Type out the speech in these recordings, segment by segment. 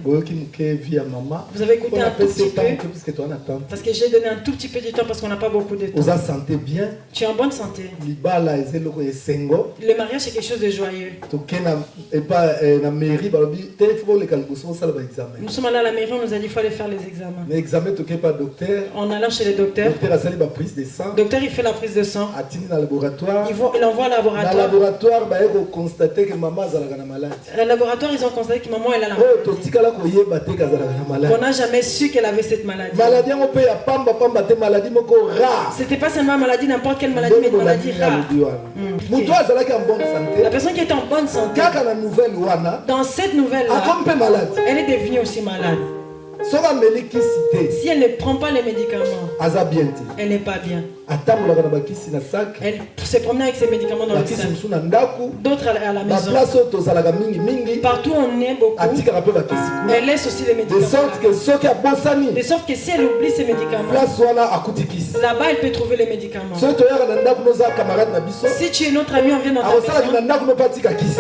Vous avez écouté un tout petit peu. Parce que j'ai donné un tout petit peu de temps parce qu'on n'a pas beaucoup de temps. Vous sentez bien. Tu es en bonne santé. Le mariage c'est quelque chose de joyeux. Nous sommes allés à la mairie, on nous a dit qu'il fallait faire les examens. En allant chez le docteur. Le docteur il fait la prise de sang. Il envoie au laboratoire. Le laboratoire ils ont constaté que maman elle a la maladie. On n'a jamais su qu'elle avait cette maladie. C'était pas seulement une maladie, n'importe quelle maladie, mais une maladie rare. La personne qui était en bonne santé, dans cette nouvelle-là, elle est devenue aussi malade. Si elle ne prend pas les médicaments, elle n'est pas bien. Elle se promenait avec ses médicaments dans le sac. D'autres à la maison. Partout on est beaucoup. Elle laisse aussi les médicaments. De sorte que si elle oublie ses médicaments, là-bas elle peut trouver les médicaments. Si tu es notre ami, on vient dans ta maison,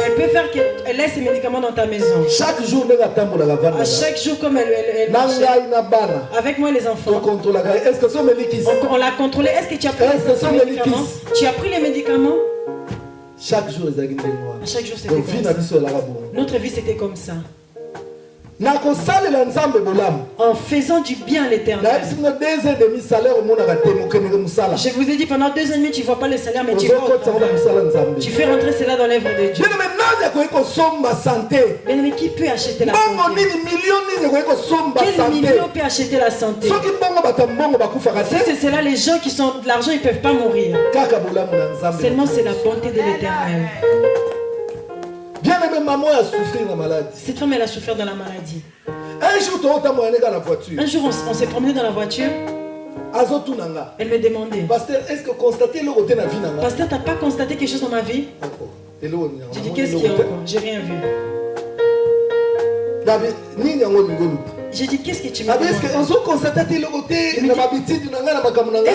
elle peut faire qu'elle laisse ses médicaments dans ta maison. Chaque jour, à chaque jour comme elle marche. Avec moi les enfants. On l'a contrôlé. Est-ce que tu as pris les médicaments? Tu as pris les médicaments? Chaque jour, c'était comme ça. Notre vie c'était comme ça. En faisant du bien à l'Éternel. Je vous ai dit pendant 2 ans et demi tu ne vois pas le salaire mais tu fais rentrer cela dans l'œuvre de Dieu. Mais qui peut acheter la santé? Quel million peut acheter la santé? Si c'est cela, les gens qui sont de l'argent ils ne peuvent pas mourir. Seulement c'est la bonté de l'Éternel. Bien-aimé, maman a souffert de la maladie. Cette femme elle a souffert de la maladie. Un jour on s'est promené dans la voiture. Elle me demandait, Pasteur, est-ce que constater le côté de la vie? Pasteur, t'as pas constaté quelque chose dans ma vie? J'ai dit qu'est-ce qu'il y a encore? J'ai rien vu. J'ai dit qu'est-ce que tu m'as dit? Est-ce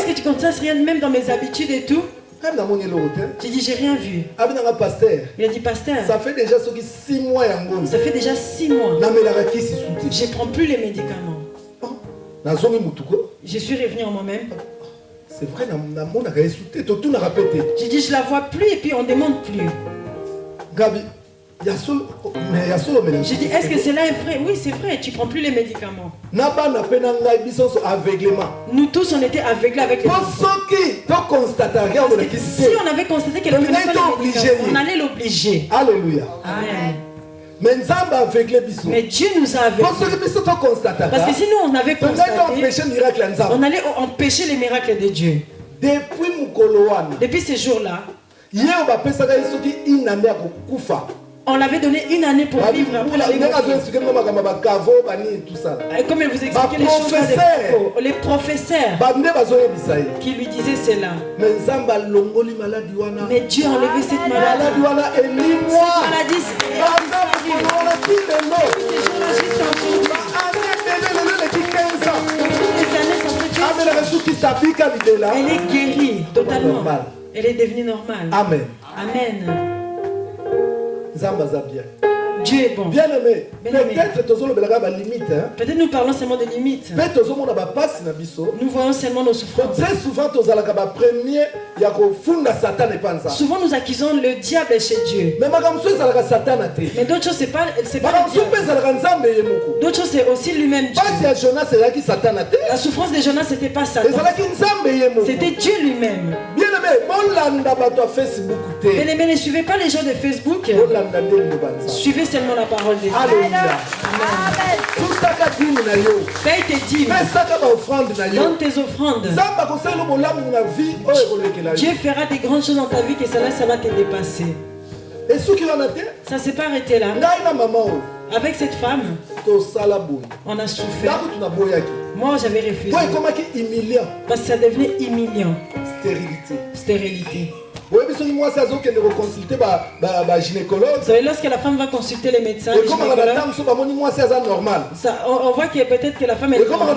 que tu constates rien même dans mes habitudes et tout? J'ai dit j'ai rien vu. Il a dit pasteur, ça fait déjà 6 mois. Ça fait déjà 6 mois. Je ne prends plus les médicaments. Je suis revenu en moi-même. C'est vrai, j'ai dit je la vois plus et puis on ne demande plus. J'ai dit est-ce que cela est vrai? Oui c'est vrai, tu ne prends plus les médicaments. Nous tous on était aveuglés avec les médicaments. Si on avait constaté qu'elle ne prenait pas les médicaments, on allait l'obliger. Alléluia. Amen. Mais Dieu nous a aveuglés. Parce que si nous on avait constaté, on allait empêcher les miracles de Dieu. Depuis ce jour-là, on l'avait donné 1 année pour vivre après la comme elle vous expliquait les choses, les professeurs qui lui disaient cela. Mais Dieu a enlevé cette maladie. Elle est guérie totalement. Elle est devenue normale. Amen. Amen. Dieu est bon. Bien aimé. Peut-être nous parlons seulement des limites. Nous voyons seulement nos souffrances. Très souvent, souvent nous accusons le diable chez Dieu. Mais d'autres choses, c'est pas le diable. D'autres choses, c'est aussi lui-même Dieu. La souffrance de Jonas, c'était pas Satan. C'était Dieu lui-même. Bien aimé, ne suivez pas les gens de Facebook. Suivez seulement la parole de Dieu. Alléluia. Paye tes dîmes. Donne tes offrandes. Dieu fera des grandes choses dans ta vie que ça va te dépasser. Ça ne s'est pas arrêté là. Avec cette femme, on a souffert. Moi j'avais refusé. Parce que ça devenait humiliant. Stérilité. Vous savez, lorsque la femme va consulter les médecins, les gynécologues, on voit que peut-être que la femme est normale.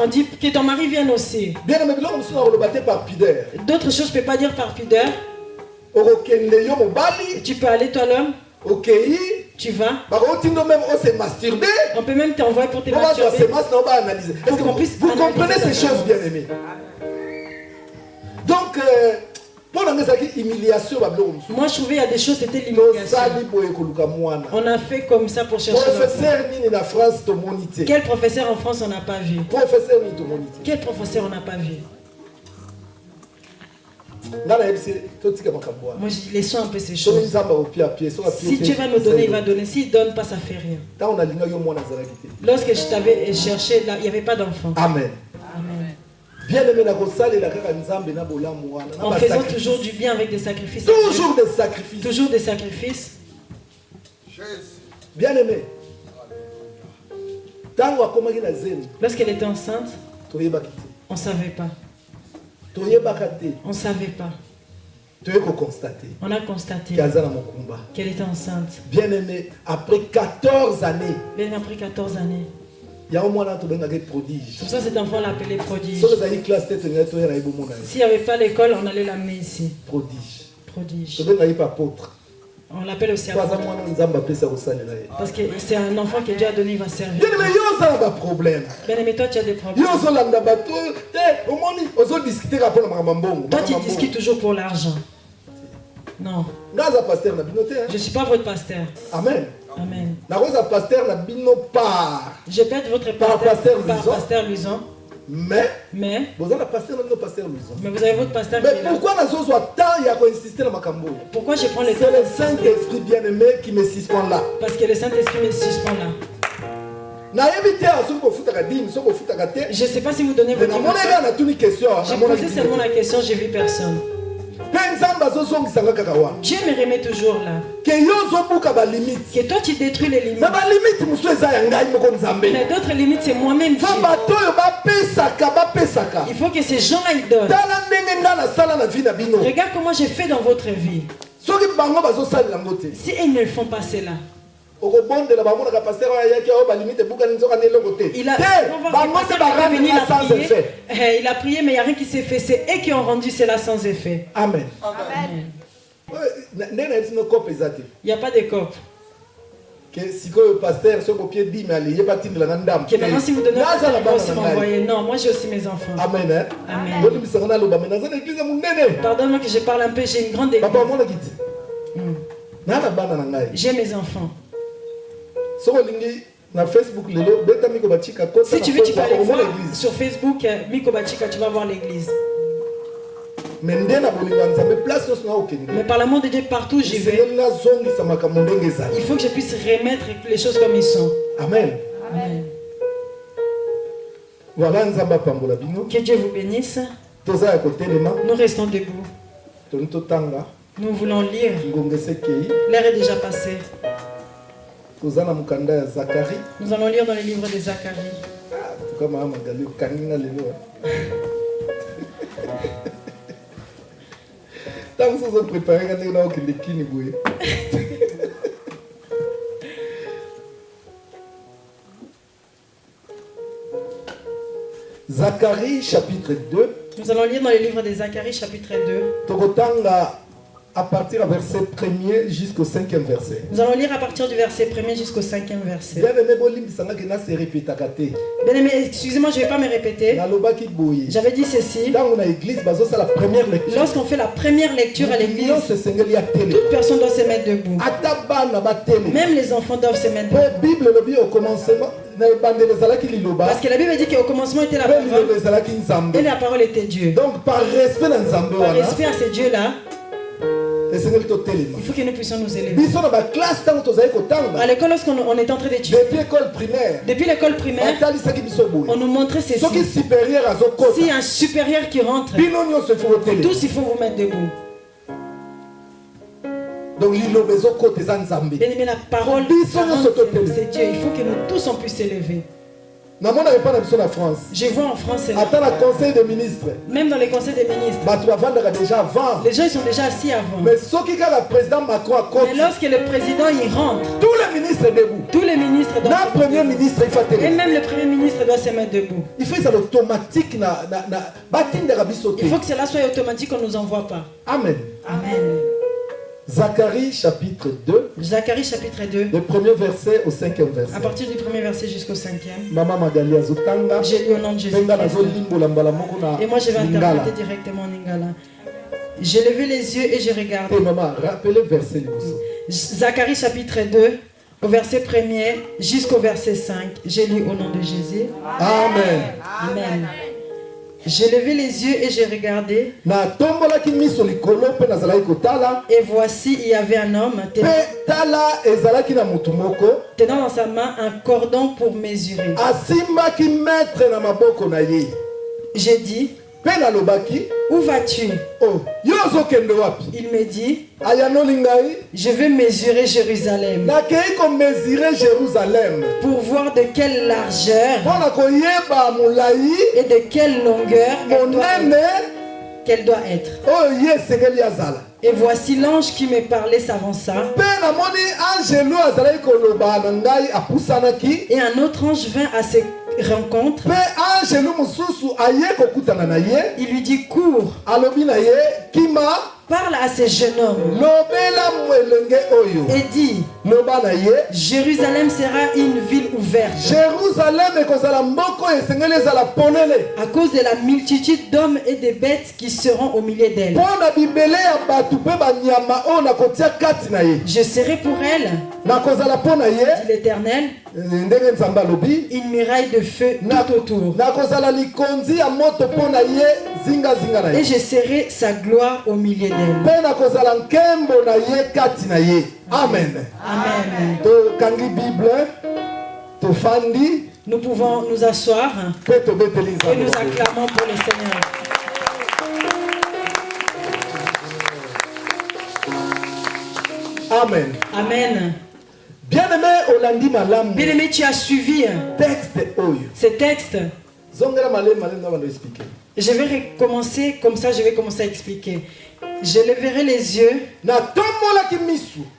On dit que ton mari vienne aussi. D'autres choses, je ne peux pas dire par pudeur. Tu peux aller toi l'homme. Tu vas. On peut même t'envoyer pour te masturber. Est-ce que vous comprenez ces choses, bien aimés? Donc, moi je trouvais qu'il y a des choses, c'était l'humiliation. On a fait comme ça pour chercher. Quel professeur en France on n'a pas vu? Quel professeur on n'a pas vu? Moi je laisse un peu ces choses. Si Dieu va nous donner, il va donner. S'il ne donne pas, ça ne fait rien. Lorsque je t'avais cherché, là, il n'y avait pas d'enfant. Amen. Amen. En faisant toujours du bien avec des sacrifices. Toujours des sacrifices. Toujours des sacrifices. Bien aimé. Lorsqu'elle était enceinte, on ne savait pas. On ne savait pas. On a constaté qu'elle était enceinte. Bien aimé, après 14 années. Bien aimé, après 14 années. Il y a au moins un prodige. Pour ça, cet enfant l'appelait prodige. S'il n'y avait pas l'école, on allait l'amener ici. Prodige. Prodige. Apôtre. On l'appelle aussi apôtre. Parce que c'est un enfant que Dieu a donné, il va servir. Bien aimé, il y a un problème. Bien aimé, toi tu as des problèmes. Toi tu discutes toujours pour l'argent. Non. Je ne suis pas votre pasteur. Amen. Amen. Je peux être votre pasteur par pasteur Luison. Mais vous avez votre pasteur. Mais pourquoi pourquoi je prends le temps? C'est le Saint-Esprit bien-aimé qui me suspend là. Parce que le Saint-Esprit me suspend là. Je ne sais pas si vous donnez votre question. J'ai posé seulement la question, j'ai vu personne. Dieu me remet toujours là. Que toi tu détruis les limites. Mais d'autres limites c'est moi-même Dieu. Il faut que ces gens-là ils donnent. Regarde comment j'ai fait dans votre vie. Si ils ne font pas cela, il a prié, mais il n'y a rien qui s'est fait. C'est eux qui ont rendu cela sans effet. Amen. Il n'y a pas de cope. Que si le pasteur soit au pied dit mais allez, il n'y a pas de l'andam. Que maintenant si vous donnez pas aussi m'envoyer. Non, moi j'ai aussi mes enfants. Amen. Amen. Pardonne-moi que je parle un peu, j'ai une grande église. J'ai mes enfants. Si tu veux, tu peux aller voir sur Facebook, Miko Bachika, tu vas voir l'église. Mais par l'amour de Dieu, partout où j'y vais, il faut que je puisse remettre les choses comme ils sont. Amen. Amen. Voilà, que Dieu vous bénisse. Nous restons debout. Nous voulons lire. L'heure est déjà passée. Nous allons lire dans le livre de Zacharie. Zacharie chapitre 2. Nous allons lire dans le livre de Zacharie chapitre 2. À partir du verset 1er jusqu'au 5e verset. Nous allons lire à partir du verset 1er jusqu'au 5e verset. Bien aimé, excusez-moi, je ne vais pas me répéter. J'avais dit ceci. Lorsqu'on fait la première lecture à l'église, toute personne doit se mettre debout. Même les enfants doivent se mettre debout. Parce que la Bible dit qu'au commencement était la parole et la parole était Dieu. Donc par respect à ce Dieu-là, il faut que nous puissions nous élever. À l'école, lorsqu'on est en train d'étudier, depuis l'école primaire, on nous montrait ceci. S'il y a un supérieur qui rentre, tous il faut vous mettre debout. Donc bien-aimé, la parole c'est Dieu. Il faut que nous tous on puisse s'élever. Je vois en France, conseil des ministres. Même dans les conseils des ministres, les gens ils sont déjà assis avant. Mais lorsque le président il rentre, tous les ministres debout. Tous les ministres doivent se mettre debout. Et même le premier ministre doit se mettre debout. Il faut que ça automatique. Il faut que cela soit automatique, qu'on ne nous envoie pas. Amen. Amen. Zacharie chapitre 2. Zacharie chapitre 2. Le premier verset au 5e verset. À partir du premier verset jusqu'au 5e. Maman Magali azotanga. J'ai lu au nom de Jésus. Et moi je vais interpréter directement en Lingala. J'ai levé les yeux et j'ai regardé. Maman, rappelez le verset. Zacharie chapitre 2, au verset 1er jusqu'au verset 5. J'ai lu au nom de Jésus. Amen. Amen. J'ai levé les yeux et j'ai regardé. Et voici, il y avait un homme tenant dans sa main un cordon pour mesurer. J'ai dit, où vas-tu? Il me dit, je vais mesurer Jérusalem pour voir de quelle largeur et de quelle longueur qu'elle doit être. Et voici l'ange qui me parlait s'avança. Et un autre ange vint à ses rencontres. Il lui dit, cours. Parle à ce jeune homme et dit, Jérusalem sera une ville ouverte à cause de la multitude d'hommes et de bêtes qui seront au milieu d'elle. Je serai pour elle, dit l'Éternel, une muraille de feu tout autour. Et je serai sa gloire au milieu d'elle. Amen. Amen. Nous pouvons nous asseoir et nous acclamons pour le Seigneur. Amen. Amen. Bien-aimé, tu as suivi ce texte. Je vais recommencer comme ça, je vais commencer à expliquer. Je leverai les yeux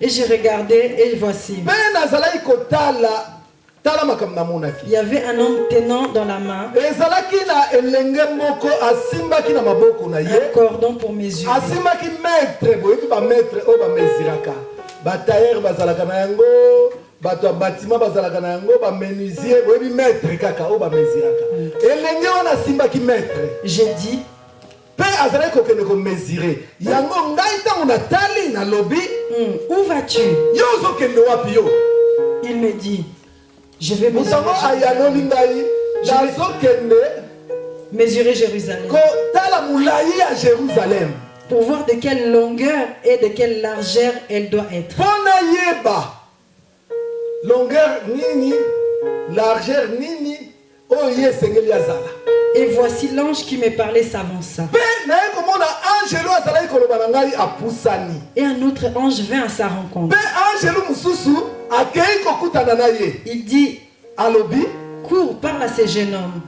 et j'ai regardé et voici. Il y avait un homme tenant dans la main un cordon pour mesurer. Bato bâtiment bazalaka na yango ba menuisier boyebi maître kaka o ba mesiraka elenge wana simba ki maître. J'ai dit pe azalaki kokende ko mesurer yango ngai tango na tali na lobi où vas-tu? Yo ozokende wapi yo? Il me dit je vais mesurer Jérusalem ko tala mulai à Jérusalem pour voir de quelle longueur et de quelle largeur elle doit être. Pona yeba longueur nini, largeur nini, oh yes, et voici l'ange qui me parlait s'avança. Et un autre ange vint à sa rencontre. Il dit, cours, parle à ce jeune homme.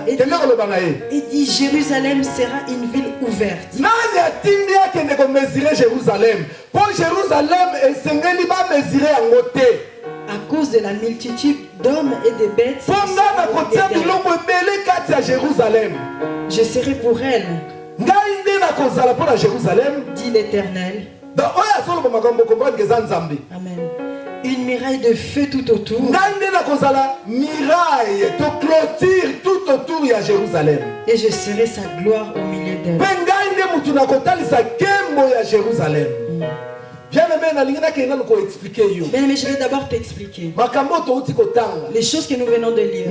Et dit, Jérusalem sera une ville ouverte. À cause de la multitude d'hommes et de bêtes. Je serai pour elle, dit l'Éternel. Amen. Une muraille de feu tout autour. Et je serai sa gloire au milieu d'elle. Bien-aimé, je vais d'abord t'expliquer les choses que nous venons de lire.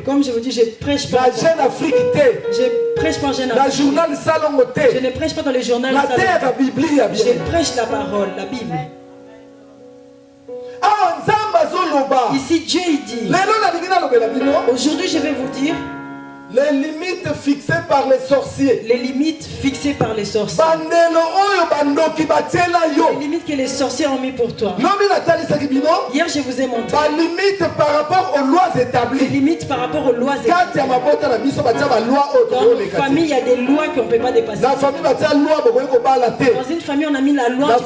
Comme je vous dis, je prêche pas. Je prêche pas en Jeune Afrique. Je ne prêche pas dans les journaux. Je prêche la parole, la Bible. Ici Dieu il dit, aujourd'hui je vais vous dire les limites fixées par les sorciers. Les limites fixées par les sorciers. Les limites que les sorciers ont mis pour toi. Hier je vous ai montré. Les limites par rapport aux lois établies. Les limites par rapport aux lois établies. Dans une famille il y a des lois qu'on ne peut pas dépasser. Dans une famille on a mis la loi. Dans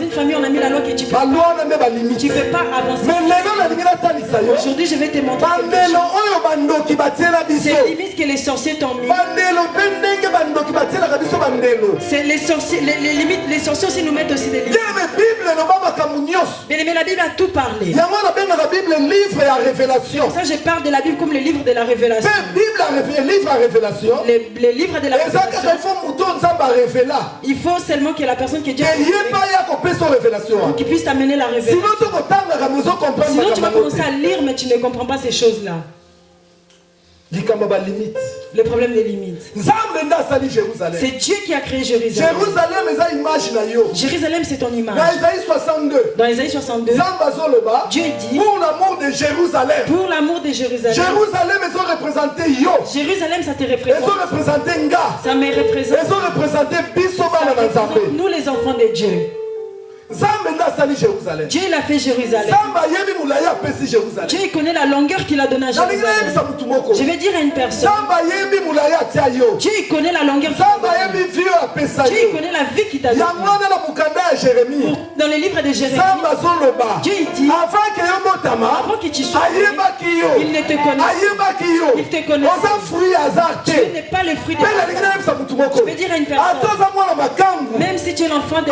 une famille on a mis la loi que tu peux pas avancer. Aujourd'hui je vais te montrer quelque chose. Ces limites que les sorciers t'ont mis. C'est les sorciers, les limites, les sorciers aussi nous mettent aussi des limites. Mais la Bible a tout parlé. Ça, je parle de la Bible comme le livre de la révélation. Les livres de la révélation. Il faut seulement que la personne qui Dieu qui puisse t'amener la révélation. Sinon tu vas commencer à lire mais tu ne comprends pas ces choses-là. Le problème des limites. C'est Dieu qui a créé Jérusalem. Jérusalem, c'est ton image. Dans Isaïe 62, Dieu dit pour l'amour de Jérusalem. Pour l'amour de Jérusalem. Jérusalem, ils ont représenté yo. Jérusalem, ça te représente. Ils ont représenté Nga. Ça me représente. Ils ont représenté Bissoma. Nous, les enfants de Dieu. Dieu il a fait Jérusalem. Dieu il connaît la longueur qu'il a donnée à Jérusalem. Je vais dire à une personne. Dieu il connaît la longueur qu'il a donnée. Dieu il connaît la vie qu'il t'a donnée. Dans les livres de Jérémie, Dieu il dit avant que tu sois il ne te connaît. Il te connaît. Dieu n'est pas le fruit de la vie. Je vais dire à une personne. Même si tu es l'enfant de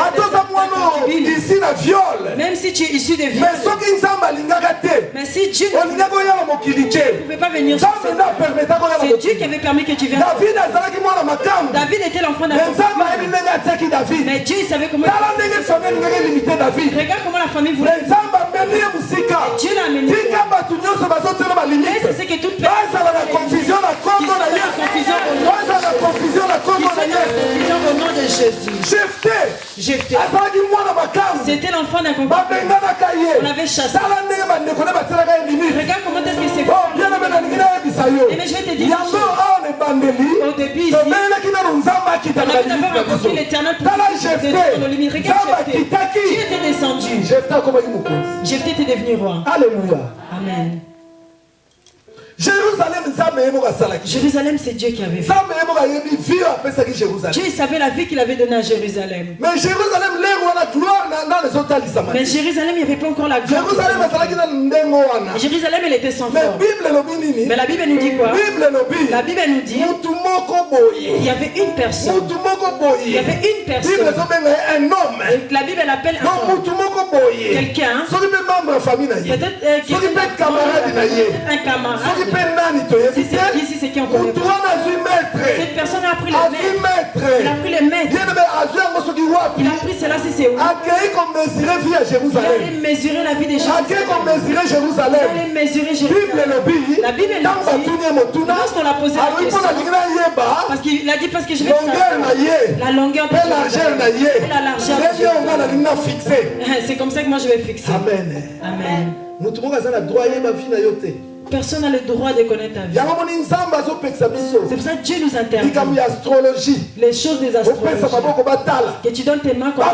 ici la viol. Même si tu es issu de viol. Mais si Dieu ne pouvait pas venir sur cette terre, c'est Dieu qui avait permis que tu viennes. David était l'enfant d'David. Mais Dieu il savait comment. Regarde comment la famille voulait. Dieu l'a amené. C'est que toute personne qui soit la confusion au nom de Jésus. Jephthé. C'était l'enfant d'un concubin. On l'avait chassé. Regarde comment est-ce que c'est fait. Mais je vais te dire au début ici, on avait d'abord invoqué l'Éternel pour détruire nos limites. Regarde Jephthé. Dieu était descendu. Jephthé était devenu roi. Alléluia. Amen. Jérusalem, c'est Dieu qui avait fait. Dieu savait la vie qu'il avait donnée à Jérusalem. Mais Jérusalem, il n'y avait pas encore la gloire. Jérusalem, elle était sans forme. Mais la Bible nous dit quoi? La Bible nous dit il y avait une personne. Il y avait une personne. Un homme. La Bible elle appelle un homme. Quelqu'un. Peut-être un camarade. Ici c'est qui on connaît. Cette personne a pris le maître. Il a pris le maître. Il a pris cela si c'est où. Il allait mesurer la vie de Jérusalem. Il allait mesurer Jérusalem. La Bible nous dit lorsqu'on l'a posé la question, parce qu'il a dit parce que je vais savoir la longueur de Jérusalem et la largeur de Jérusalem. C'est comme ça que moi je vais fixer. Amen. Amen. Personne n'a le droit de connaître ta vie. C'est pour ça que Dieu nous interdit les choses des astrologies. Que tu donnes tes mains comme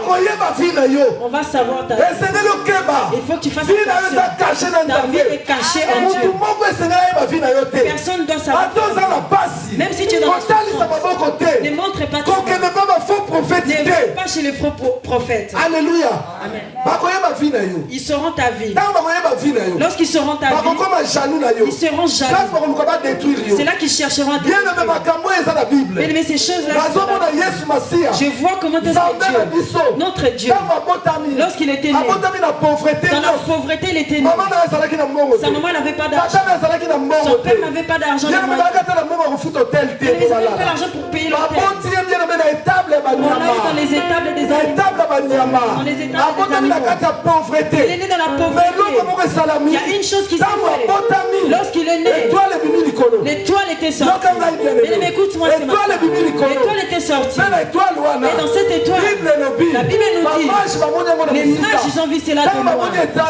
on va savoir ta vie. Il faut que tu fasses attention. Ta vie est cachée en Dieu. Personne ne doit savoir. Même si tu es dans la souffrance, ne montre pas ta vie. Ne va pas chez les faux prophètes. Alléluia. Amen. Ils sauront ta vie. Lorsqu'ils sauront ta vie, ils seront jaloux. C'est là qu'ils chercheront à détruire. Mais ces choses-là, je vois comment est-ce que Dieu, notre Dieu, lorsqu'il était né, dans la pauvreté, il était né. Sa maman n'avait pas d'argent. Son père n'avait pas d'argent. Il n'avait pas d'argent pour payer l'hôtel. On l'a mis dans les étables des animaux. Dans les étables des animaux. Il est né dans la pauvreté. Il y a une chose qui s'est faite. Lorsqu'il est né, l'étoile était sortie. Mais écoute-moi, c'est l'étoile était sortie. Et dans cette étoile, la Bible nous dit, les mages, ils ont vu cela de moi.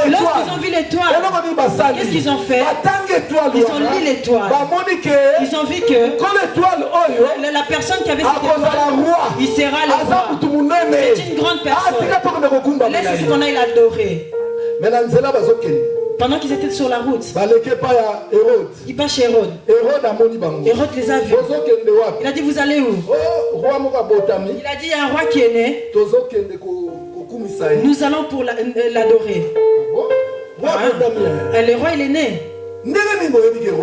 Lorsqu'ils ont vu l'étoile, qu'est-ce qu'ils ont fait? Ils ont lu l'étoile. Ils ont vu que la personne qui avait cette étoile, il sera le roi. C'est une grande personne. Laisse qu'on aille l'adorer. Pendant qu'ils étaient sur la route, il passe chez Hérode. Hérode les a vus. Il a dit, vous allez où? Il a dit, il y a un roi qui est né. Nous allons pour l'adorer. Le roi, il est né.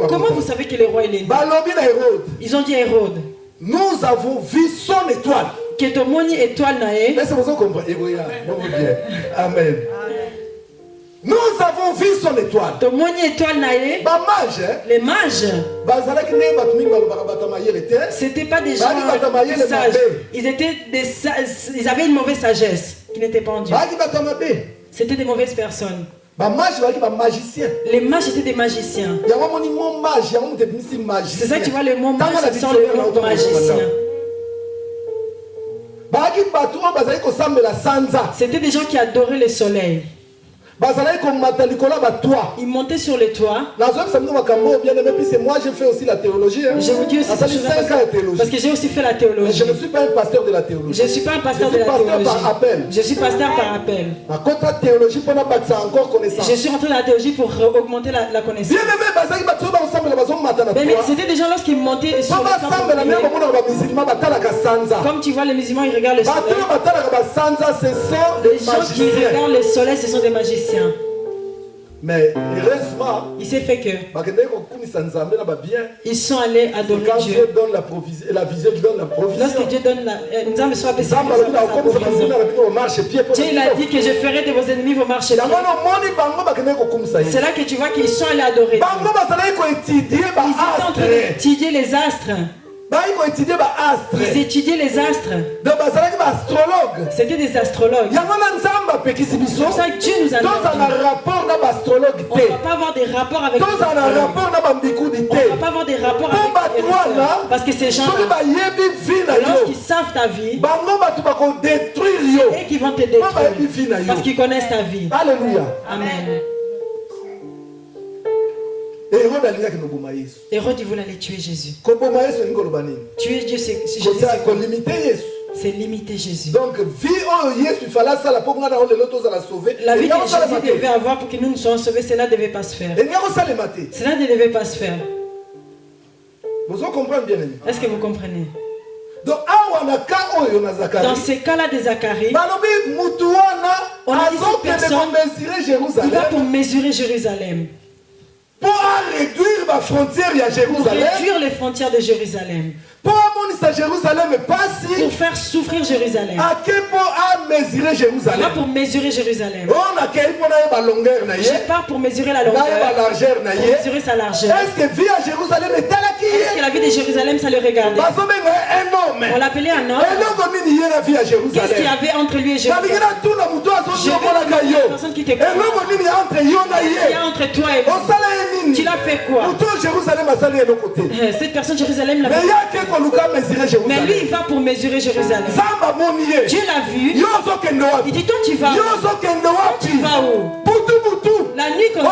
Comment vous savez que le roi est né? Ils ont dit à Hérode. Nous avons vu son étoile. Que ton moni étoile nae. Mais c'est pour ça qu'on comprend. Amen. Nous avons vu son étoile. Ton moni étoile nae. Les mages. C'était pas des gens sages. Ils avaient une mauvaise sagesse qui n'était pas en Dieu. C'était des mauvaises personnes. Les mages étaient des magiciens. C'est ça que tu vois, le mot mage sans le mot magicien. C'était des gens qui adoraient le soleil. Ils montaient sur les toits. Moi j'ai fait aussi la théologie. Je vous dis aussi parce que j'ai aussi fait la théologie. Je ne suis pas un pasteur de la théologie. Je ne suis pas un pasteur de la théologie. Je suis pasteur par appel. Je suis rentré dans la théologie pour augmenter la connaissance. Mais c'était des gens lorsqu'ils montaient sur le comme tu vois les musulmans ils regardent le soleil. Les gens qui regardent le soleil ce sont des magiciens. Mais heureusement, il s'est fait que ils sont allés adorer Dieu. Lorsque Dieu donne la Dieu il a dit que je ferai de vos ennemis vos marches. C'est là que tu vois qu'ils sont allés adorer Dieu. Ils étaient en train d'étudier les astres. Ils étudiaient les astres. C'était des astrologues. C'est pour ça que Dieu nous a dit. On ne va pas avoir des rapports avec les astrologues. On ne va pas avoir des rapports avec les astrologues. Parce que ces gens-là, lorsqu'ils savent ta vie, et qu'ils vont te détruire. Parce qu'ils connaissent ta vie. Alléluia. Amen. Hérode il voulait aller tuer Jésus. Tuer Dieu c'est limiter Jésus. Donc la vie que Jésus devait avoir pour que nous nous soyons sauvés, cela ne devait pas se faire. Cela ne devait pas se faire. Est-ce que vous comprenez? Dans ces cas-là de Zacharie, on a dit cette personne il va pour mesurer Jérusalem. Pour réduire la frontière à Jérusalem. Pour réduire les frontières de Jérusalem. Pour faire souffrir Jérusalem. Pour mesurer Jérusalem. Je pars pour mesurer la longueur. Pour mesurer sa largeur. Est-ce que la vie de Jérusalem ça le regardait? On l'appelait un homme. Qu'est-ce qu'il y avait entre lui et Jérusalem? Je veux la personne qui t'écoute. Il y a entre toi et moi. Tu l'as fait quoi? Cette personne Jérusalem l'a fait. Mais lui il va pour mesurer Jérusalem. Dieu l'a vu. Il dit toi tu vas où? Tu vas où? La nuit comme ça.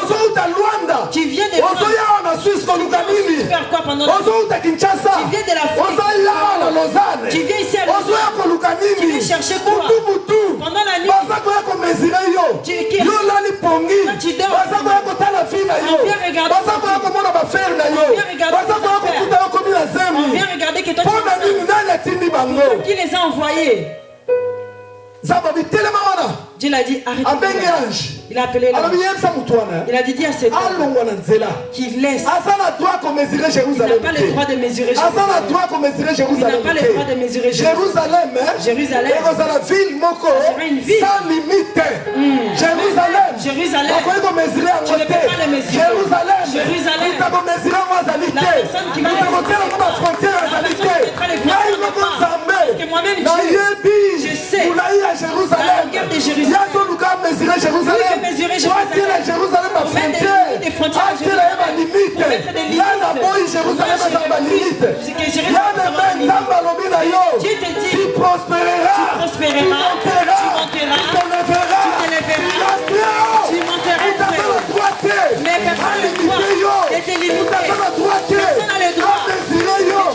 Tu viens de faire quoi pendant la nuit? Tu viens de la France. Tu viens ici à Lausanne. Tu viens chercher quoi? Pendant la nuit. Tu dors. On vient regarder. On vient regarder que toi qui les a envoyés. Dieu l'a dit arrête. Il a appelé l'ange. Il a dit dis à cet homme qu'il laisse. Il n'a pas le droit de mesurer Jérusalem. Il n'a pas le droit de mesurer Jérusalem. Jérusalem sera une ville sans limite. Jérusalem. Tu ne peux pas le mesurer. Jérusalem. La personne qui va parce que moi-même je sais la longueur de Jérusalem. Mesurer Jérusalem. Pour mettre des frontières à Jérusalem. Pour mettre des limites. Dieu te dit tu prospéreras. Tu monteras. Tu t'élèveras. Tu monteras. Mais personne n'a le droit de te limiter. Personne n'a le droit de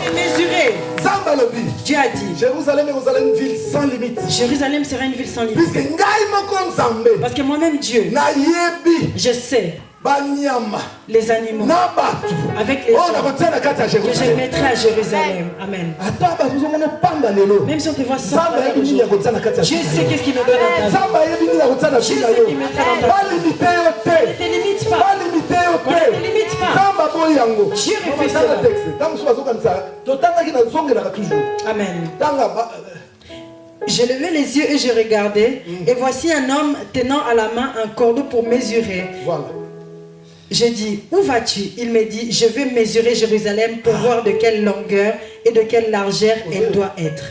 te mesurer. Dieu a dit Jérusalem sera une ville sans limite. Jérusalem sera une ville sans limite. Parce que moi-même Dieu, je sais les animaux avec les gens que je mettrai à Jérusalem. Amen. Même si on te voit sans Dieu sait qu'est-ce qu'il me donne dans ta vie. Dieu sait qu'il mettra dans ta vie. Ne te limite pas. ne te limite pas. Dieu refait cela. Amen. Je levai les yeux et je regardais, et voici un homme tenant à la main un cordeau pour mesurer. Voilà. J'ai dit, où vas-tu? Il me dit, je vais mesurer Jérusalem pour voir de quelle longueur et de quelle largeur elle doit être.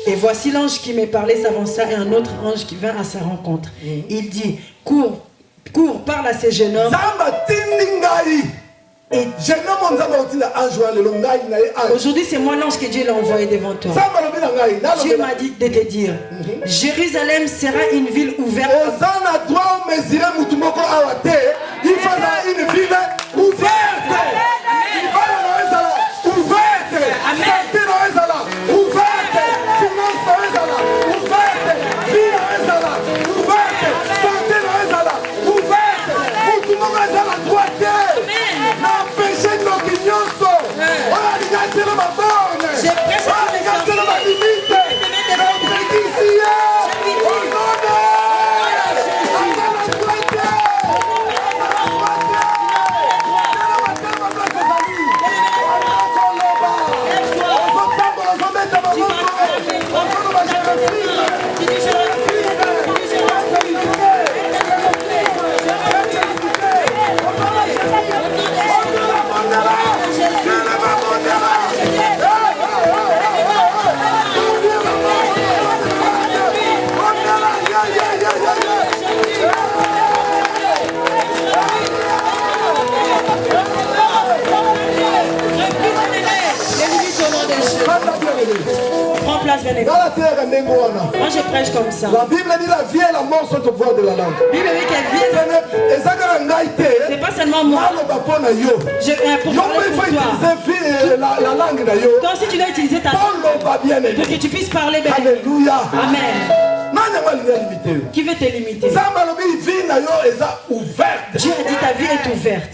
Et voici l'ange qui me parlait s'avança et un autre ange qui vint à sa rencontre. Il dit, cours, parle à ce jeune homme. Et aujourd'hui, c'est moi l'ange que Dieu l'a envoyé devant toi. Dieu m'a dit de te dire, Jérusalem sera une ville ouverte. Prends place, bien-aimé. Moi je prêche comme ça. La Bible dit la vie et la mort sont au pouvoir de la langue. Bible dit que c'est pas seulement moi. Pour parler pour toi. La langue donc si tu dois utiliser ta langue pour que tu puisses parler, bien. Alléluia. Amen. Qui veut te limiter? Dieu a dit ta vie est ouverte.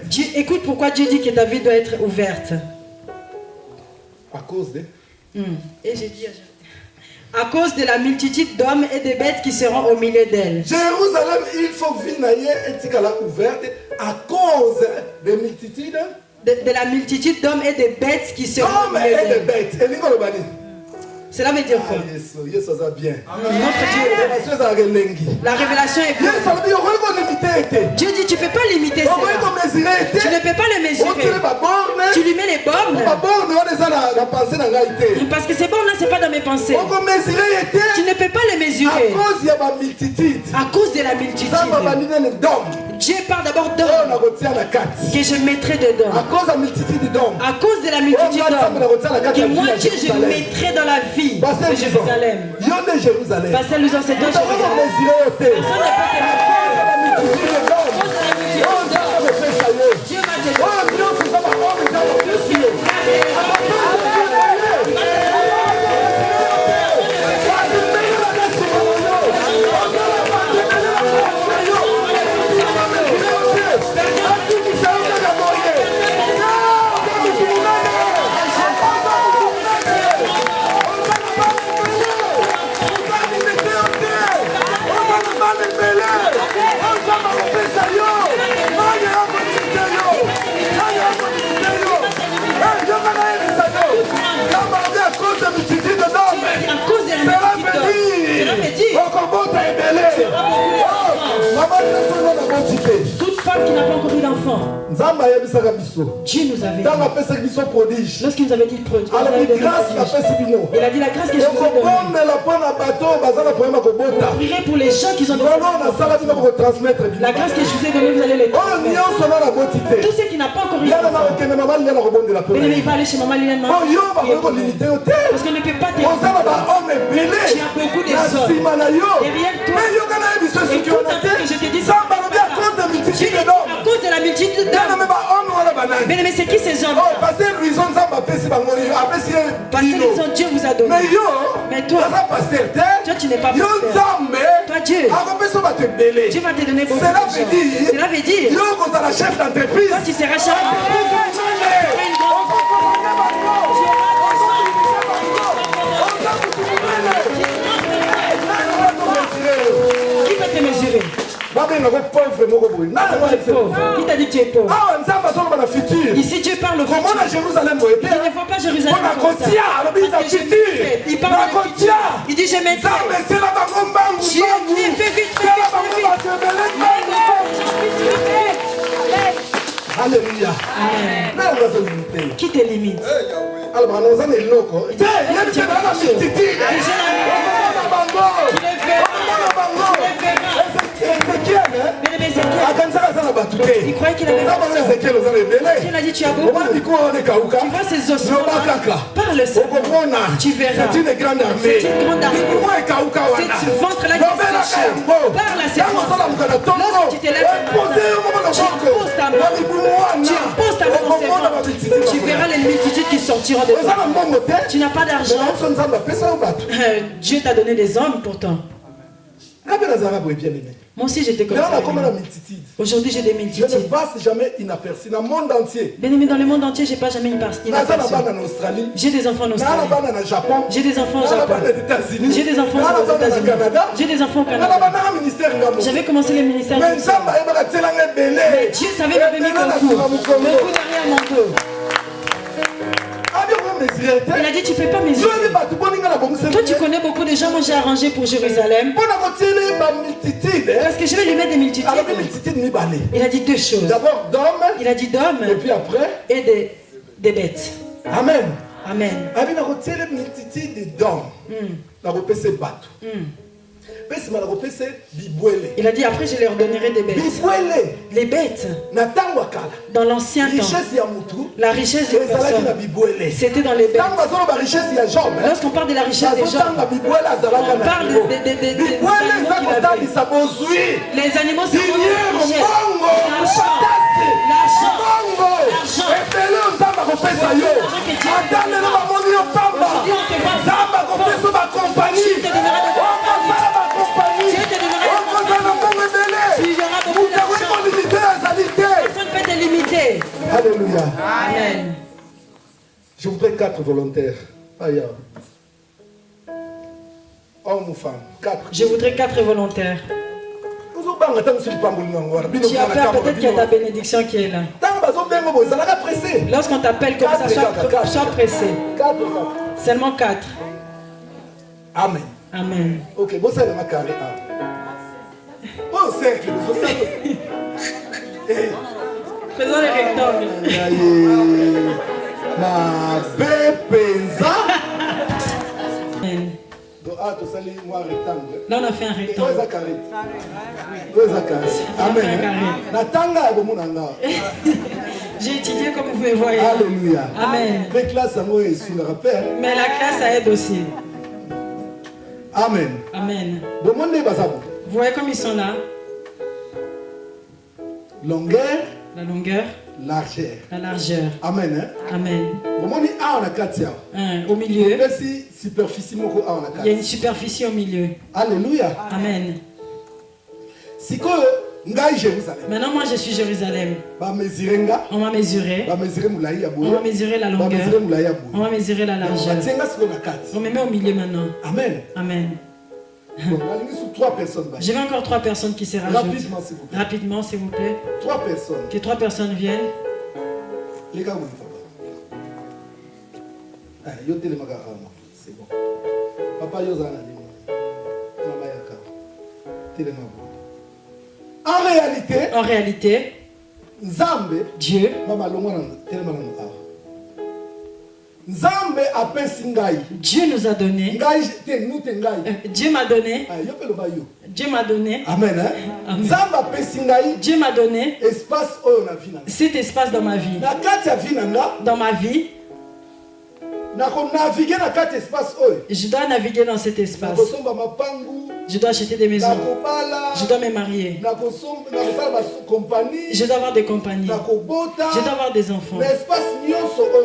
Dieu, écoute pourquoi Dieu dit que ta vie doit être ouverte. À cause de... Et j'ai dit à cause de la multitude d'hommes et de bêtes qui seront au milieu d'elle. Jérusalem, il faut vivre ouverte à cause des multitudes. De la multitude d'hommes et de bêtes qui seront au milieu d'elle. Cela veut dire quoi? Notre Dieu, la révélation est bien. Dieu dit tu ne peux pas limiter cela. Tu ne peux pas le mesurer. Tu lui mets les bornes. Parce que ces bornes-là, ce n'est pas dans mes pensées. Tu ne peux pas les mesurer. À cause de la multitude. Dieu parle d'abord d'hommes que je mettrai dedans. À cause de la multitude d'hommes que moi Dieu je mettrai dans la vie de Jérusalem. Parce que nous en sommes Jérusalem. Dieu va te toute femme qui n'a pas encore eu d'enfant, Dieu nous avait dit, lorsqu'il nous avait dit prodige, il a dit la grâce que je vous ai donnée. Priez pour les gens qui ont donné la grâce que je vous ai donnée, vous allez les transmettre. Tous ceux qui n'ont pas encore eu d'enfant, il va aller chez maman Liliane parce qu'on ne peut pas t'aider. Tu as beaucoup de hommes derrière toi. Et tout à fait que je te dis ça, à cause de la multitude d'hommes. Mais c'est qui ces hommes? Parce que Dieu vous a donné. Mais toi tu n'es pas pasteur. Toi Dieu va te donner beaucoup d'argent. Cela veut dire toi tu seras chef d'entreprise. Qui va te mesurer? Qui t'a dit que tu es pauvre? Ici Dieu parle au futur. Il ne faut pas Jérusalem comme ça. Il parle de futur. Il dit je mettrai. Dieu fait vite. Alléluia. Qui te limite? Il croyait qu'il avait Dieu a dit tu as beaucoup. Tu vois ces ossements par le Seigneur. Tu verras. C'est une grande armée. C'est ce ventre-là qui est séché par la séquence. Lorsque tu te lèves, tu poses ta main. Tu poses ta main dans ses ventres. Tu verras les multitudes qui sortiront de toi. Tu n'as pas d'argent. Dieu t'a donné des hommes pourtant. Moi aussi j'étais comme ça. Aujourd'hui j'ai des multitudes. Je ne passe jamais inaperçu dans le monde entier. Bien aimé, dans le monde entier, je n'ai pas jamais inaperçu. J'ai des enfants en Australie. J'ai des enfants au Japon. J'ai des enfants aux États-Unis. J'ai des enfants au Canada. J'avais commencé le ministère. Mais Dieu savait me donner beaucoup derrière mon dos. Il a dit tu ne fais pas mesurer. Toi tu connais beaucoup de gens. Moi j'ai arrangé pour Jérusalem parce que je vais lui mettre des multitudes. Il a dit deux choses. D'abord d'hommes. Il a dit d'hommes. Et puis après. Et des bêtes. Amen. Amen. Il a dit après je leur donnerai des bêtes. Les bêtes. Dans l'ancien temps, la richesse des personnes, c'était dans les bêtes. Lorsqu'on parle de la richesse des gens, on parle les animaux sont Alléluia. Amen. Je voudrais 4 volontaires. Ailleurs. Homme ou femme. 4. Je voudrais 4 volontaires. Tu as peur peut-être qu'il y a ta bénédiction qui est là. Lorsqu'on t'appelle comme ça, sois pressé. Seulement 4. Amen. Amen. Ok, bon ça est carré. Bon cercle. Faisons les rectangles. Ma bépenza. Amen. Là on a fait un rectangle. Amen. J'ai étudié comme vous pouvez voir. Alléluia. Amen. Mais la classe ça aide aussi. Amen. Amen. Vous voyez comme ils sont là. Longueur. La longueur. Largeur. La largeur. Amen. Hein? Amen. Au milieu. Il y a une superficie au milieu. Alléluia. Amen. Maintenant moi je suis Jérusalem. On m'a mesuré. On va mesurer la longueur. On va mesurer la largeur. On me met au milieu maintenant. Amen. Amen. Je veux encore 3 personnes qui se rajoutent. Rapidement, s'il vous plaît. 3 personnes. Que 3 personnes viennent. Les gars, c'est bon. Papa, en réalité, Dieu nous a donné. Dieu m'a donné. Dieu m'a donné. Amen. Dieu m'a donné cet espace dans ma vie. Dans ma vie. Je dois naviguer dans cet espace. Je dois acheter des maisons. Je dois me marier. Je dois avoir des compagnies. Je dois avoir des enfants.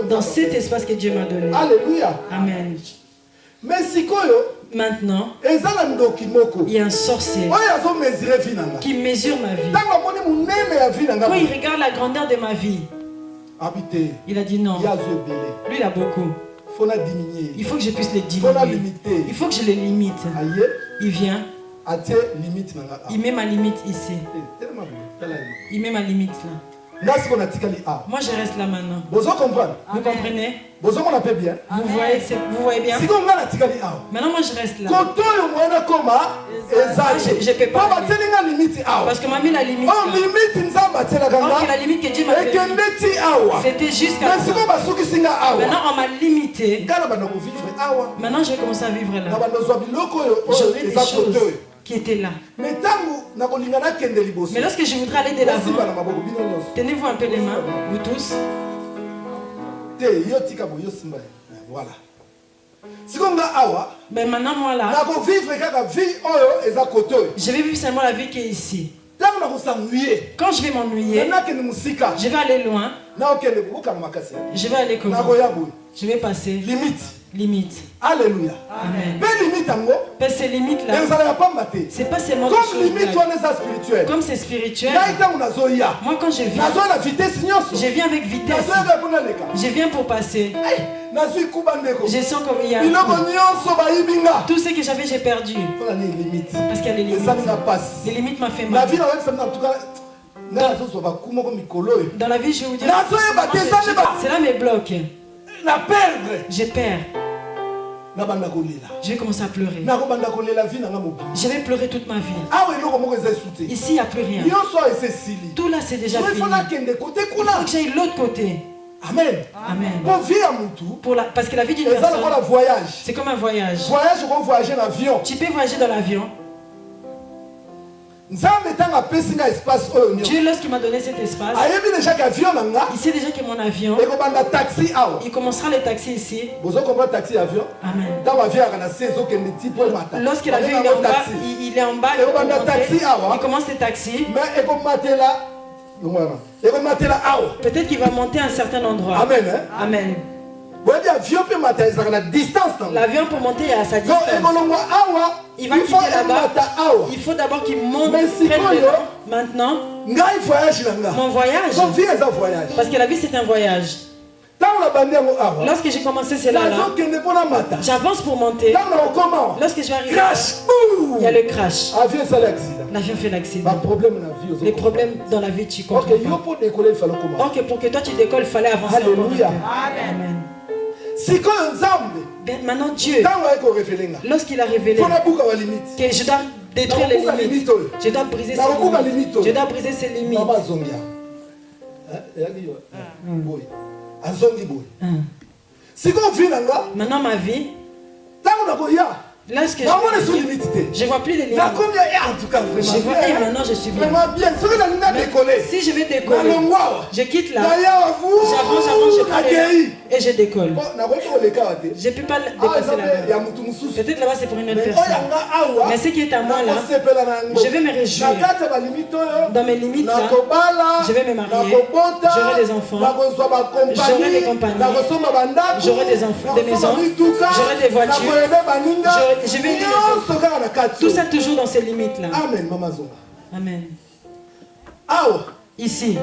Dans cet espace que Dieu m'a donné. Alléluia. Amen. Maintenant, il y a un sorcier qui mesure ma vie. Quand il regarde la grandeur de ma vie, il a dit non. Lui, il a beaucoup. Il faut que je puisse les diminuer. Il faut que je les limite. Il vient. Il met ma limite ici. Il met ma limite là. Moi je reste là maintenant. Vous comprenez? Vous voyez bien? Maintenant moi je reste là. Je peux pas. Parce que m'a mis la limite. Oh, la limite que Dieu m'a donnée. C'était jusqu'à maintenant on m'a limité. Maintenant je vais commencer à vivre là. J'aurai des choses qui étaient là. Mais lorsque je voudrais aller de l'avant, tenez-vous un peu les mains, vous tous. Voilà. Mais maintenant moi là, je vais vivre seulement la vie qui est ici. Quand je vais m'ennuyer, je vais aller loin. Je vais aller comme je vais passer. Limite. Alléluia. Amen. Mais ces limites là, c'est pas seulement comme limite spirituelle. Comme c'est spirituel. Moi quand je viens, je viens avec vitesse. Je viens pour passer. Je sens comme il y a tout ce que j'avais, j'ai perdu. Parce qu'il y a les limites. Les limites m'ont fait mal. Dans la vie, je vais vous dire, cela me bloque. Je perds. Je vais commencer à pleurer. Je vais pleurer toute ma vie. Ici, il n'y a plus rien. Tout là, c'est déjà fini. Il faut que j'aille de l'autre côté. Amen. Amen. Parce que la vie d'une personne, c'est comme un voyage. Tu peux voyager dans l'avion. Dieu, lorsqu'il m'a donné cet espace, il sait déjà que mon avion, il commencera le taxi ici. Amen. Lorsque l'avion il est en bas, il commence le taxi. Peut-être qu'il va monter à un certain endroit. Amen. Amen. L'avion pour monter à sa distance. Il va quitter là-bas. Il faut d'abord qu'il monte près de là. Maintenant, mon voyage. Parce que la vie c'est un voyage. Lorsque j'ai commencé cela là, j'avance pour monter. Lorsque je vais arriver, il y a le crash. L'avion fait l'accident. Les problèmes dans la vie, tu comprends pas. Ok, pour que toi tu décolles, il fallait avancer. Alléluia. Amen. Maintenant Dieu, lorsqu'il a révélé que je dois détruire les limites, je dois briser ses limites, je dois briser ses limites. Maintenant ma vie, lorsque je vois plus de limites, je vois, et maintenant je suis bien. Si je vais décoller, je quitte là, j'avance, je pars et je décolle. Je ne peux pas dépasser là-bas. Peut-être là-bas c'est pour une autre personne. Mais ce qui est à moi là, je vais me réjouir. Dans mes limites là, je vais me marier, j'aurai des enfants, j'aurai des compagnies, j'aurai des enfants, des maisons, j'aurai des voitures, je vais dire tout ça toujours dans ces limites là. Amen, Maman Zonga. Amen. Ici,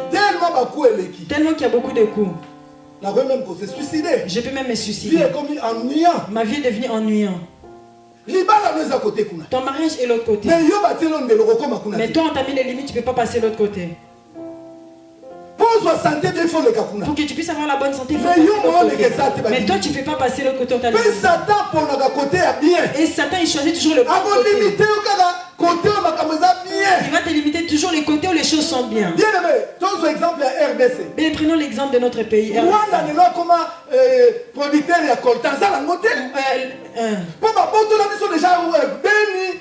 tellement qu'il y a beaucoup de coups. Je peux même me suicider. Ma vie est devenue ennuyante. Ton mariage est l'autre côté. Mais toi, on t'a mis les limites, tu ne peux pas passer l'autre côté. Pour que tu puisses avoir la bonne santé, il faut passer l'autre côté. Mais toi, tu ne peux pas passer l'autre côté. Et Satan, il choisit toujours le bon côté. Il va te limiter toujours les côtés où les choses sont bien. Bien prenons l'exemple de notre pays.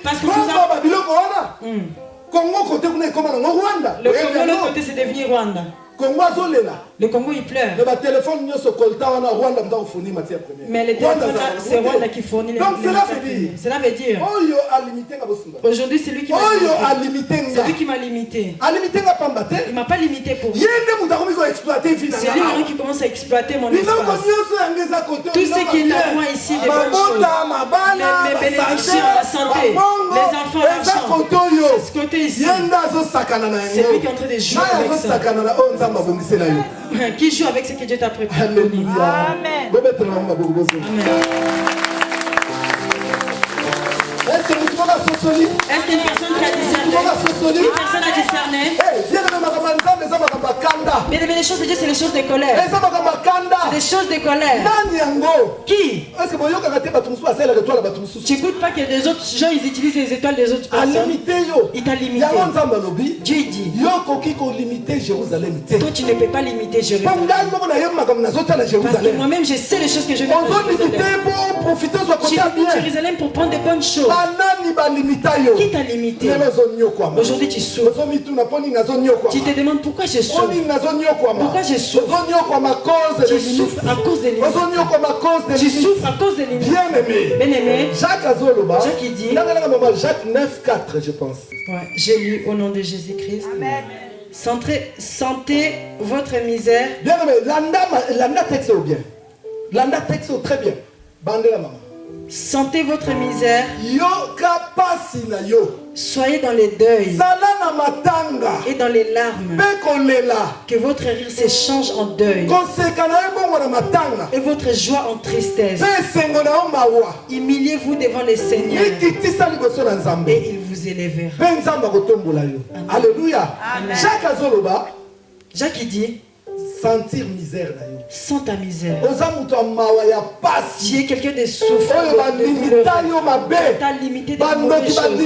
Parce que le Congo, côté, c'est devenu Rwanda. Le Congo il pleure. Mais le téléphone c'est Rwanda qui fournit les cela veut dire aujourd'hui c'est lui qui m'a limité. C'est lui qui m'a limité. Il m'a pas limité pour c'est lui qui commence à exploiter mon espace. Tout ce qui est à moi ici, les bonnes choses, mes bénédictions, la santé, les enfants, l'argent, ce côté ici, c'est lui qui est en train de jouer avec ça. Qui joue avec ce que Dieu t'a préparé. Amen. Amen. Est-ce qu'une personne qui a discerné? Une personne a discerné? Bien aimé, les choses de Dieu, c'est les choses de colère. C'est des choses de colère. Qui? Tu n'écoutes pas que les autres gens ils utilisent les étoiles des autres personnes. Il t'a limité. Dieu dit. Toi tu ne peux pas limiter Jérusalem. Parce que moi-même je sais les choses que je vais faire. Tu limites Jérusalem pour prendre de bonnes choses. Qui t'a limité? Aujourd'hui tu souffres. Tu te demandes pourquoi je souffre. Pourquoi je souffre? Tu souffres à cause des limites. Tu souffres à cause des limites. Bien-aimé, Jacques dit, Jacques 9,4 je pense. Ouais, j'ai lu au nom de Jésus-Christ. Amen. Sentez votre misère. Bien-aimé, l'anda texte au bien. L'anda texte au très bien. Bande la maman. Sentez votre misère. Yo. Soyez dans les deuils et dans les larmes. Que votre rire s'échange en deuil et votre joie en tristesse. Humiliez-vous devant les seigneurs et il vous élèvera. Alléluia. Jacques dit, sentir misère. Sans ta misère. Tu es quelqu'un de souffrant. T'as limité des mauvaises choses.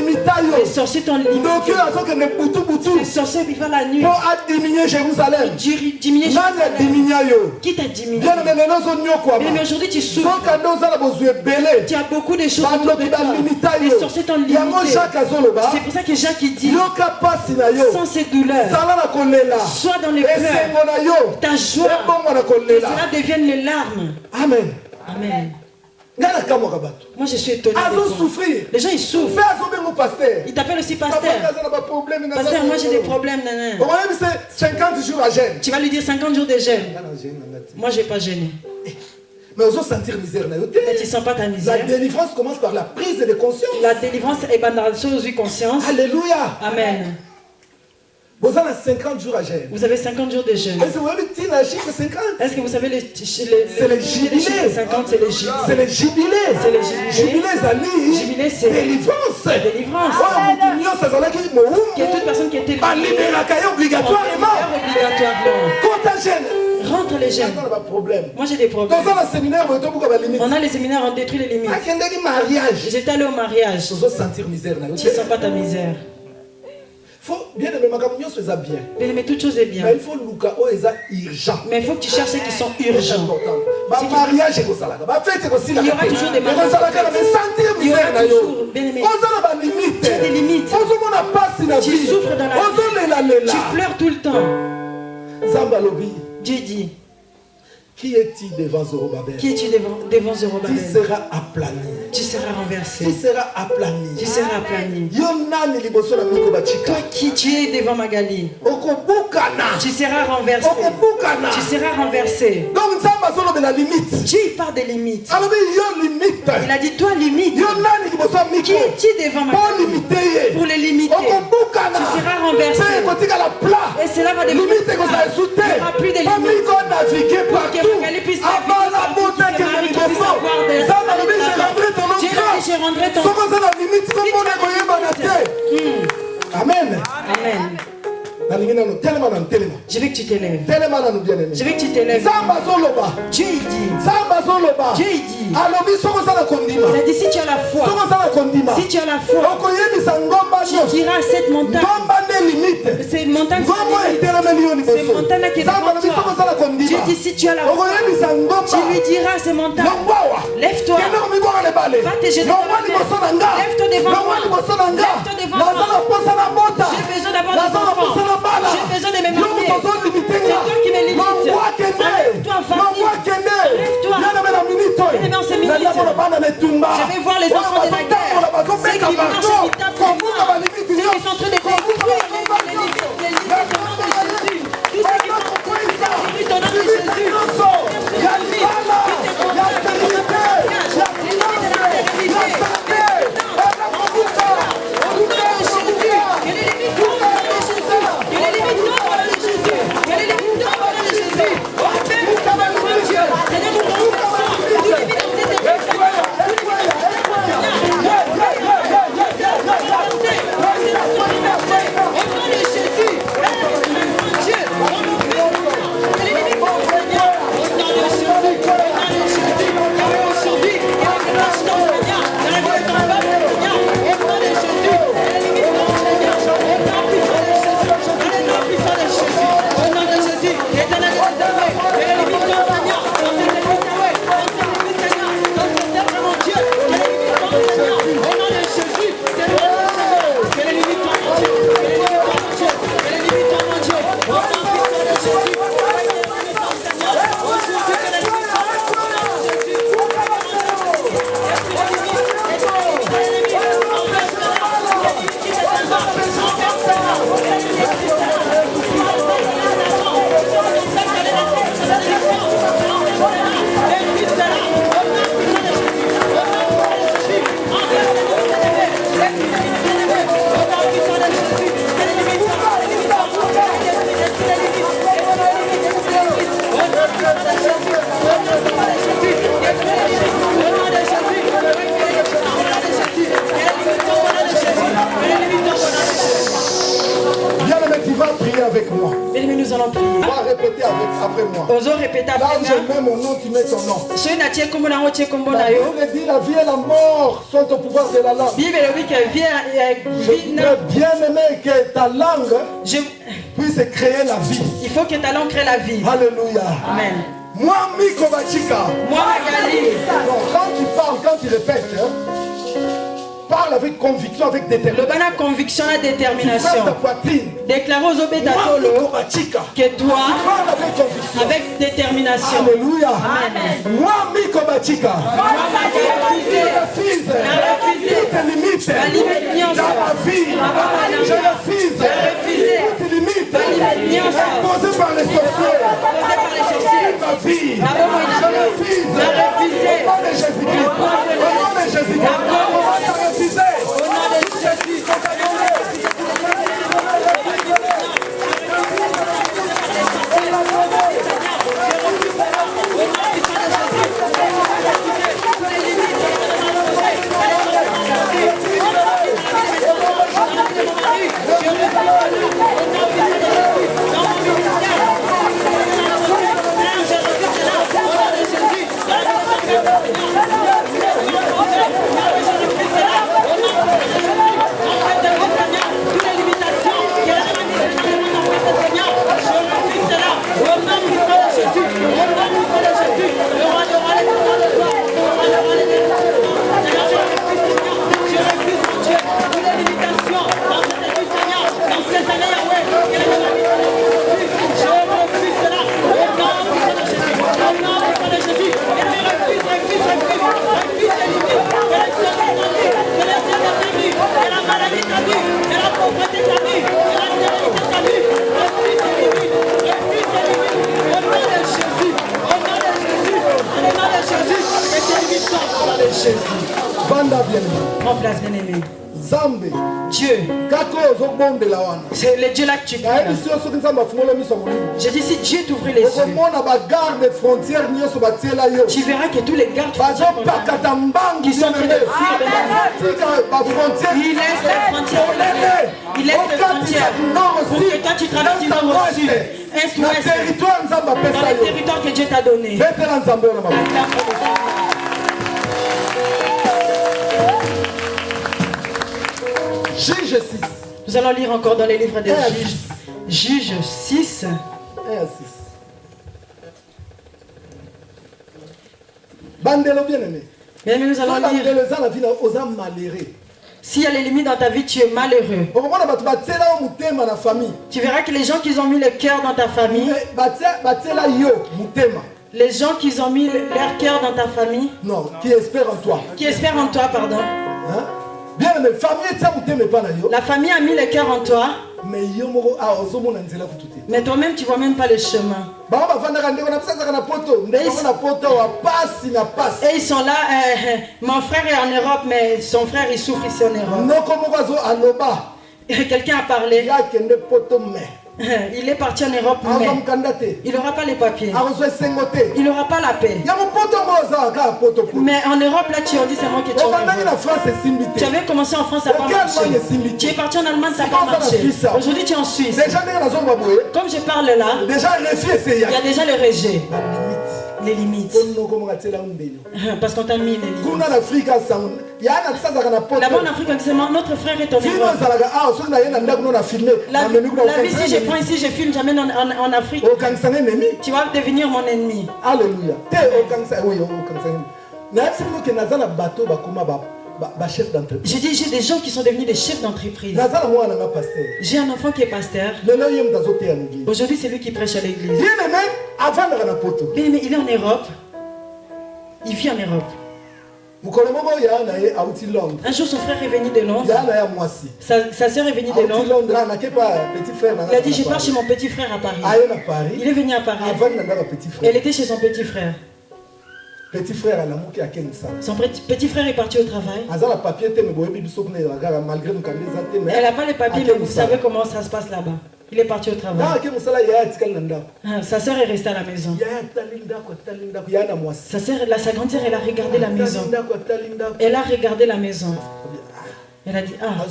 Les sorciers t'ont limité. Les sorciers vivent la nuit. Diminuer Jérusalem. Qui t'a diminué? Mais aujourd'hui tu souffres. Tu as beaucoup de choses autour de toi. Les sorciers t'ont limité. C'est pour ça que Jacques dit, sans ces douleurs, sois dans les pleurs, ta joie, et cela devienne les larmes. Amen. Amen. Moi je suis étonné. Les gens ils souffrent. Ils t'appellent aussi pasteur. Pasteur, moi j'ai des problèmes. 50 jours à jeûne. Tu vas lui dire 50 jours de jeûne. Moi je vais pas gêner. Mais on sentir misère. Mais tu ne sens pas ta misère. La délivrance commence par la prise de conscience. La délivrance est dans la chose de conscience. Alléluia. Amen. Vous avez 50 jours à jeûne. Vous avez 50 jours de jeûne. Est-ce que vous avez le chiffre 50? Est-ce que vous savez c'est les jubilés. 50, c'est les jubilés. C'est les jubilés. C'est les jubilés. Jubilé, c'est délivrance. Délivrance. Que toute personne qui était obligatoirement. Rentre les jeunes. Moi j'ai des problèmes. On a les séminaires, on détruit les limites. J'étais allé au mariage. Tu ne sens pas ta misère. Bien aimé, mais toute chose est bien. Mais il faut urgent. Mais il faut que tu cherches ceux qui sont urgents. Mariage, il y aura toujours des mariages. Il y aura toujours, bien aimé, tu as des limites. Tu souffres dans la vie. Tu pleures tout le temps. Dieu dit, qui es-tu devant Zorobabel? Qui es-tu devant Zorobabel? Tu seras aplani. Tu seras renversé. Tu seras aplani. Tu seras aplani. Toi qui tu es devant Magali, tu seras renversé. Tu seras renversé. Dieu part des limites. Il a dit toi limite. Qui es-tu devant Magali pour les limiter? Tu seras renversé. Et cela va devenir il n'y aura plus de limites. Pour que Magali puisse je rendrai ton Amen. Amen. Je veux que tu t'élèves. Je veux que tu t'élèves. Dieu il dit. Dieu il dit. Il a dit si tu as la foi. Si tu as la foi. Tu diras à cette montagne. C'est une montagne. C'est une montagne qui est devant toi. Dieu dit si tu as la foi. Tu lui diras à ces montagnes. Lève-toi. Va te jeter dans la mer. Lève-toi devant moi. Lève-toi devant moi. J'ai besoin d'avoir des enfants. J'ai besoin de me marier. C'est toi qui me limites. Lève-toi, vas-y. Lève-toi. Bien-aimé, on se milite. Je vais voir les enfants de la guerre. Ceux qui marchent et qui tapent sur moi. Ceux qui sont en train de découvrir les limites au nom de Jésus. Tous ceux qui sont en train de découvrir au nom de Jésus. Avec moi. Mais nous allons prier. On va répéter après moi. Osons répéter après moi. Là où je mets mon nom, tu mets ton nom. La Bible dit la vie et la mort sont au pouvoir de la langue. Bible dit que je voudrais bien aimer que ta langue puisse créer la vie. Il faut que ta langue crée la vie. Alléluia. Amen. Moi, Miko Bachika. Moi, Magali. Quand tu parles, quand tu répètes, parle avec conviction, avec détermination. Le conviction et détermination. Tu ta poitrine. Déclare aux obédatolo que toi, avec détermination. Alléluia. Amen. Moi, Miko Bachika. Je refuse toute limite dans ma vie. Je refuse toute limite imposée par les sorciers. Ma vie. Je refuse. Au nom de Jésus-Christ. Au nom de Jésus-Christ. Dieu, c'est le Dieu là que tu pries. J'ai dit si Dieu t'ouvre les yeux, tu verras que tous les gardes qui sont en train de fuir de il laisse les frontières. Il laisse les frontières pour que toi tu traverses du nord au sud, est, ouest, dans le territoire que Dieu t'a donné. Juge 6. Nous allons lire encore dans les livres des juges. Juge 6. 1 à 6. Bandelo bien-aimé. Mais nous allons lire. S'il y a les limites dans ta vie, tu es malheureux. Tu verras que les gens qui ont mis le cœur dans ta famille, les gens qui ont mis leur cœur dans ta famille, non, qui espèrent en toi. Qui espèrent en toi, pardon. Hein? Bien, mais la famille a mis le cœur en toi. Mais toi-même, tu ne vois même pas le chemin. Et ils sont là, mon frère est en Europe, mais son frère il souffre ici en Europe. Quelqu'un a parlé. Il est parti en Europe, mais il n'aura pas les papiers. Il n'aura pas la paix. Mais en Europe, là, tu as dit seulement que tu avais commencé en France, ça n'a pas marché. Tu es parti en Allemagne, ça n'a pas marché. Aujourd'hui, tu es en Suisse. Comme je parle là, il y a déjà le rejet. Les limites. Parce qu'on t'a mis les limites. Là-bas en Afrique, on dit seulement notre frère est en Europe. La vie, si je prends ici, je filme jamais en Afrique. Tu vas devenir mon ennemi. Alléluia. J'ai dit, j'ai des gens qui sont devenus des chefs d'entreprise. J'ai un enfant qui est pasteur. Aujourd'hui, c'est lui qui prêche à l'église. Mais il est en Europe. Il vit en Europe. Un jour, son frère est venu de Londres. Sa soeur est venue de Londres. Il a dit, je pars chez mon petit frère à Paris. Il est venu à Paris. Elle était chez son petit frère. Petit frère son petit frère est parti au travail. Elle n'a pas les papiers, mais vous savez comment ça se passe là-bas. Il est parti au travail. Sa soeur est restée à la maison. Sa grande sœur, elle a regardé la maison. Elle a regardé la maison. Elle a dit, ah.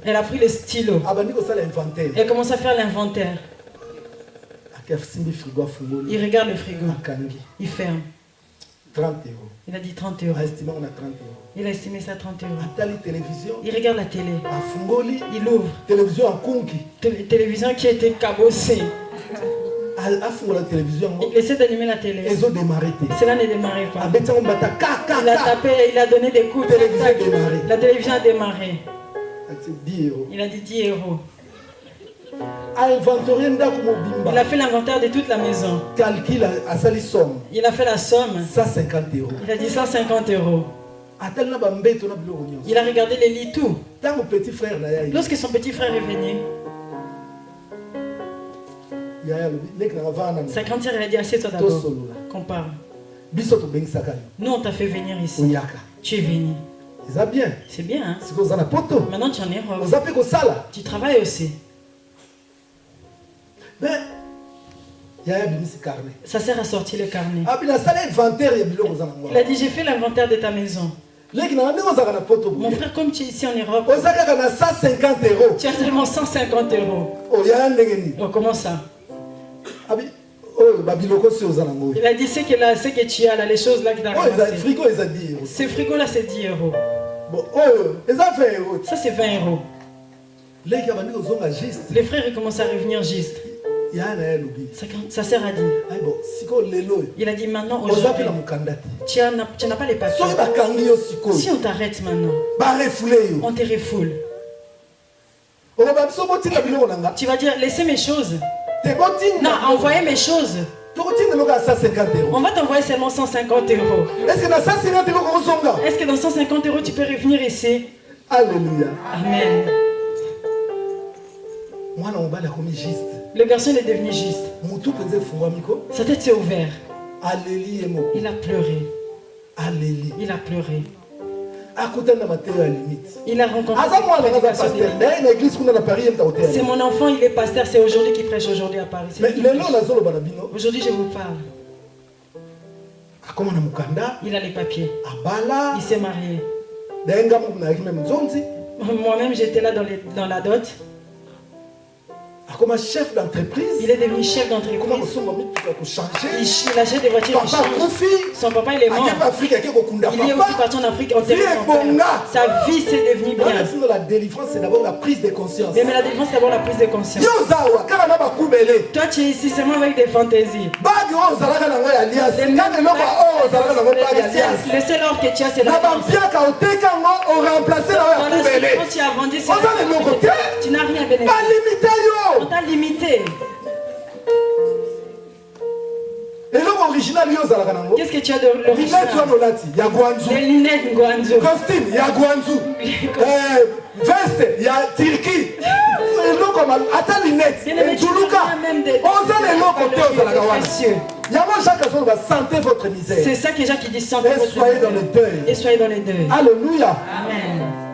Elle a pris le stylo. Elle commence à faire l'inventaire. Il regarde le frigo. Il ferme. 30 €. Il a dit 30 €. Il a estimé ça 30 €. Il regarde la télé. Il ouvre. Télévision qui a été cabossée. Il essaie d'allumer la télé. Cela ne démarrait pas. Il a tapé, il a donné des coups. La télévision a démarré. Il a dit 10 €. Il a fait l'inventaire de toute la maison. Il a fait la somme. 150 €. Il a dit 150 €. Il a regardé les lits, tout. Lorsque son petit frère est venu, sa grande sœur, elle a dit, assieds-toi d'abord, qu'on parle. Nous, on t'a fait venir ici. Tu es venu. C'est bien, hein? Maintenant, tu en es heureux. Tu travailles aussi. Sa sœur a sorti le carnet. Il a dit, j'ai fait l'inventaire de ta maison. Mon frère, comme tu es ici en Europe, tu as seulement 150 €. Oh, comment ça? Il a dit, ce que tu as là, les choses là que tu as ramassées. Ce frigo là, c'est 10 €. Ça, c'est 20 €. Les frères, ils commencent à revenir juste. Sa sœur a dit, il a dit, maintenant, aujourd'hui, tu n'as pas les papiers. Si on t'arrête maintenant, on te refoule. Tu vas dire, laissez mes choses. Non, envoyez mes choses. On va t'envoyer seulement 150 €. Est-ce que dans 150 € tu peux revenir ici? Alléluia. Amen. Le garçon est devenu juste. Sa tête s'est ouverte. Il a pleuré. Il a pleuré. Il a rencontré. C'est mon enfant, il est pasteur. C'est aujourd'hui qu'il prêche aujourd'hui à Paris. Aujourd'hui, je vous parle. Il a les papiers. Il s'est marié. Moi-même, j'étais là dans la dot. Comme chef d'entreprise, il est devenu chef d'entreprise. Il achète des voitures qui changent. Son papa, il est mort. Il est aussi parti en Afrique. Sa vie s'est devenue bien. La délivrance, c'est d'abord la prise de conscience. Mais la délivrance, c'est d'abord la prise de conscience. Toi, tu es ici seulement avec des fantaisies. Le seul or que tu as, c'est la quand tu as vendu, tu n'as rien bénéficié. On t'a limité. Qu'est-ce que tu as de l'original? Les lunettes Guanzu. Costume, il y a Guanzu. Veste, il y a Turquie. Attends, lunettes. Sentez votre misère. C'est ça que Jacques dit, sentez votre misère. Et soyez dans le deuil. Et soyez dans les deuils. Alléluia. Amen.